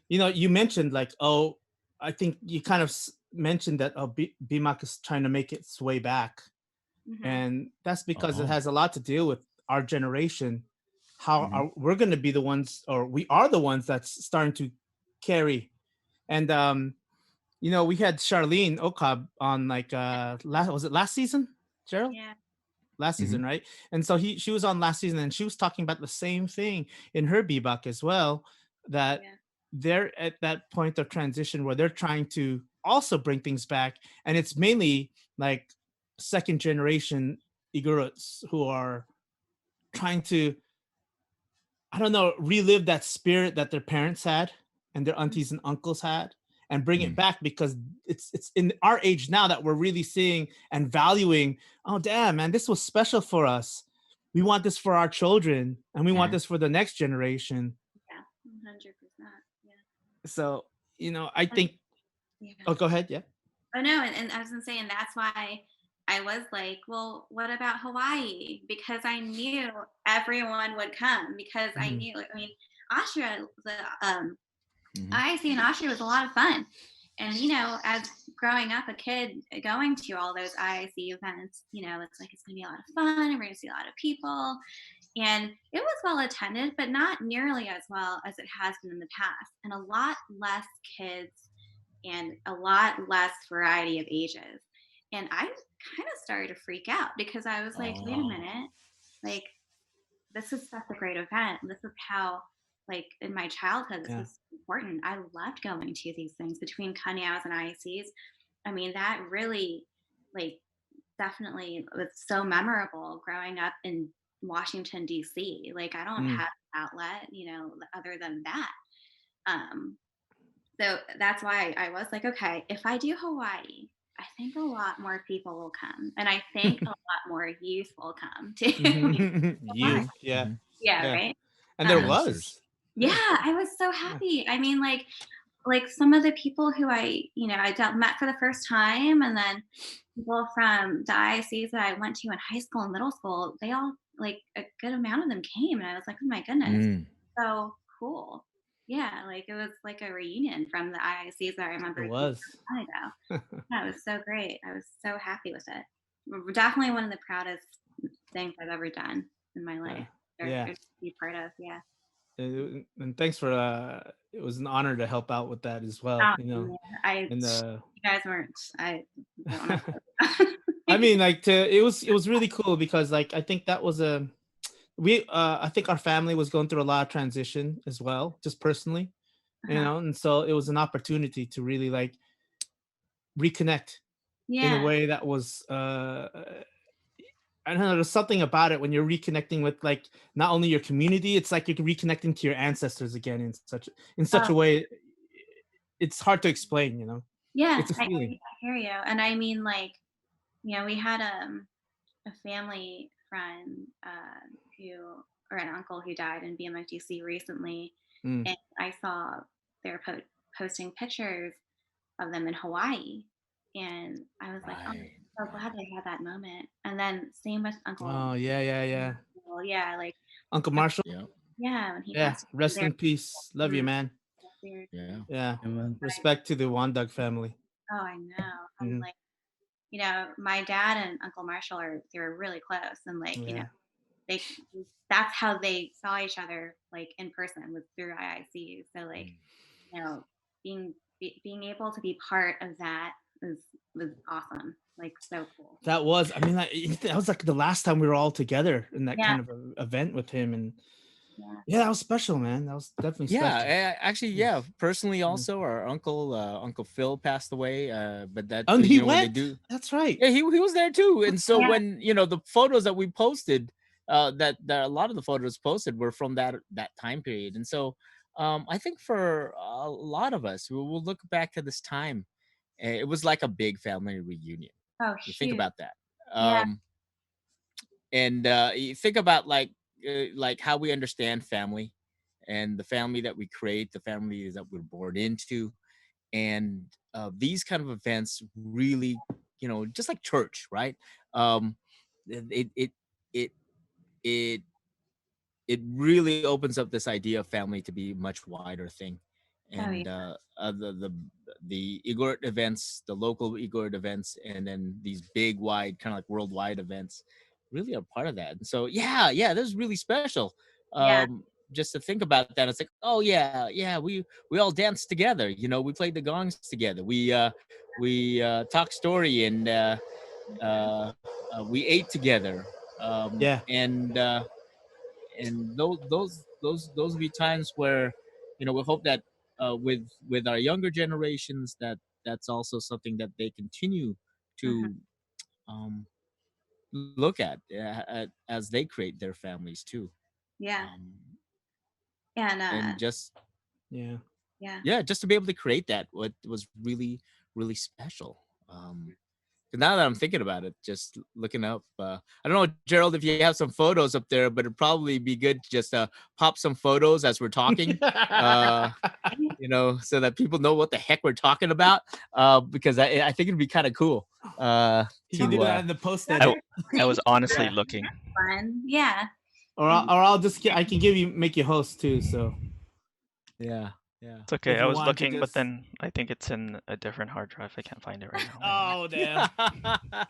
You mentioned like, oh, I think you kind of mentioned that BMAC is trying to make its way back, Hmm. and that's because it Oh. has a lot to do with our generation. How Hmm. are we're going to be the ones, or we are the ones that's starting to carry. And we had Charlene Okab on like last was it last season, Gerald? Yeah. Last Hmm. season, right? And so she was on last season, and she was talking about the same thing in her bebop as well, that Yeah. they're at that point of transition where they're trying to also bring things back, and it's mainly like second generation Igorots who are trying to, I don't know, relive that spirit that their parents had and their aunties and uncles had, and bring it Mm. back, because it's in our age now that we're really seeing and valuing, oh damn man, this was special for us. We want this for our children, and we want Hmm. this for the next generation. Yeah. 100%. Yeah. So, I And think, yeah. oh, go ahead, yeah. Oh no, and I was gonna say, and that's why I was like, well, what about Hawaii? Because I knew everyone would come because I Mhm. knew. I mean, Austria, the Hmm. IC in Austria was a lot of fun, and as growing up a kid going to all those IIC events, it's like it's gonna be a lot of fun, and we're gonna see a lot of people, and it was well attended, but not nearly as well as it has been in the past, and a lot less kids and a lot less variety of ages. And I kind of started to freak out because I was like, wait a Oh. minute, like this is such a great event. This is how, like in my childhood, this Yeah. was important. I loved going to these things between Kanyaos and ICs. I mean, that really, like, definitely was so memorable growing up in Washington, D.C. Like, I don't Mm. have an outlet, other than that. Um, so that's why I was like, okay, if I do Hawaii, I think a lot more people will come. And I think a lot more youth will come too. Hmm. Youth, yeah. Hmm. Yeah, Yeah. right. And there Um, Youngsters. was. yeah, Yeah. I was so Yeah. happy. I mean, like some of the people who met for the first time, and then people from the ICs that I went to in high school and middle school, they all, like a good amount of them came, and I was like, oh my goodness, Mm. so cool. Yeah, like it was like a reunion from the IICs that I It remember a was. long time ago. Yeah, it was so great. I was so happy with it. Definitely one of the proudest things I've ever done in my Yeah. life, Yeah. or to be part of. Yeah. And thanks for it was an honor to help out with that as well, Oh, man, and you guys weren't. I don't know. I mean, like, it was really cool, because like I think that was a we I think our family was going through a lot of transition as well, just personally, Uh-huh. and so it was an opportunity to really like reconnect in a Yeah. way that was I don't know, there's something about it when you're reconnecting with like not only your community, it's like you're reconnecting to your ancestors again in such Oh, a way. It's hard to explain. yeah. It's a I feeling. hear you. And I mean, like, we had a family friend who, or an uncle who died in BMFDC recently, Mm. and I saw they're posting pictures of them in Hawaii, and I was like, oh, Right. I'm so glad Right. they had that moment. And then same with Uncle. Oh yeah, yeah, yeah. Well, yeah, like, Uncle Marshall. Yeah. yeah, when he Yeah, passed away rest there in peace. Love you, man. last year. Yeah. Yeah, Yeah, man. respect to the Wandug family. Oh, I know. And Hmm. like, my dad and Uncle Marshall they were really close, and like, Yeah, they that's how they saw each other like in person, was through IIC. So like, Mm. you know, being able to be part of that was awesome. Like so cool. that was. I mean, like, that was like the last time we were all together in that Yeah, kind of event with him, and yeah. yeah, that was special, man. That was definitely Yeah, special. actually, Mm, yeah. Personally, mm. also, our Uncle Phil passed away. But that And he when they went. do, That's right. yeah, he was there too. And so Yeah. when the photos that we posted, that a lot of the photos posted were from that time period. And so, I think for a lot of us, we'll look back at this time. It was like a big family reunion. Oh, You think huge. about that. Yeah. And you think about like how we understand family, and the family that we create, the families that we're born into, and these kind of events really, just like church, right? um it it it it it really opens up this idea of family to be a much wider thing. Oh yeah. and the Igorot events, the local Igorot events, and then these big, wide, kind of like worldwide events, really are part of that. And so, yeah, this is really special. Yeah. Just to think about that, it's like, oh yeah, we all danced together. You know, we played the gongs together. We talked story, and we ate together. Yeah. And those will be times where, we hope that with our younger generations, that's also something that they continue Hmm. to um look at as they create their families too. Yeah. um And and just Yeah. yeah. yeah, just to be able to create that, what was really, really special. 'Cause now that I'm thinking about it, just looking up, I don't know, Gerald, if you have some photos up there, but it'd probably be good to just pop some photos as we're talking, uh, so that people know what the heck we're talking about. Because I think it'd be kind of cool. You can do To that in the post Those I, edit, are I was great. honestly yeah. looking. Fun. Yeah. And Or I'll just I can make you host too. So yeah, yeah. It's okay. if I you was want to looking, but just then I think it's in a different hard drive. I can't find it right now. oh damn.